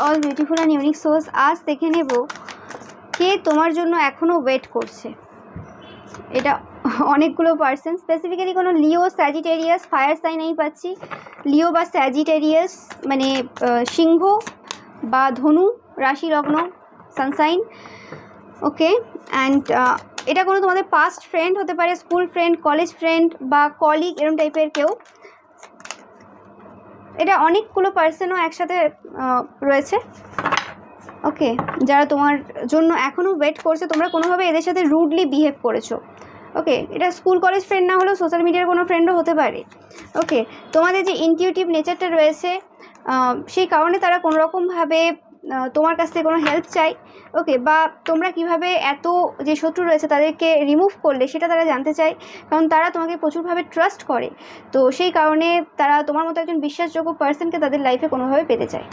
All beautiful and unique souls, আজ দেখে নেব কে তোমার জন্য এখনও ওয়েট করছে। এটা অনেকগুলো পার্সন, স্পেসিফিক্যালি কোনো লিও, স্যাজিটেরিয়াস, ফায়ার সাইন এই পাচ্ছি। লিও বা স্যাজিটেরিয়াস মানে সিংহ বা ধনু রাশি লগ্ন সানসাইন। ওকে, অ্যান্ড এটা কোনো তোমাদের পাস্ট ফ্রেন্ড হতে পারে, স্কুল ফ্রেন্ড, কলেজ ফ্রেন্ড বা কলিগ, এরকম টাইপের কেউ। এটা অনেকগুলো পার্সনও একসাথে রয়েছে। ওকে, যারা তোমার জন্য এখনও ওয়েট করছে, তোমরা কোনোভাবে এদের সাথে রুডলি বিহেভ করেছো। ওকে, এটা স্কুল কলেজ ফ্রেন্ড না হলেও সোশ্যাল মিডিয়ার কোনো ফ্রেন্ডও হতে পারে। ওকে, তোমাদের যে ইনটিউটিভ নেচারটা রয়েছে সেই কারণে তারা কোনোরকমভাবে তোমার কাছ থেকে কোনো হেল্প চাই। ওকে, বা তোমরা কিভাবে এত যে শত্রু রয়েছে তাদেরকে রিমুভ করলে সেটা তারা জানতে চায়, কারণ তারা তোমাকে প্রচুরভাবে ট্রাস্ট করে। তো সেই কারণে তারা তোমার মতো একজন বিশ্বাসযোগ্য পার্সনকে তাদের লাইফে কোনোভাবে পেতে চায়।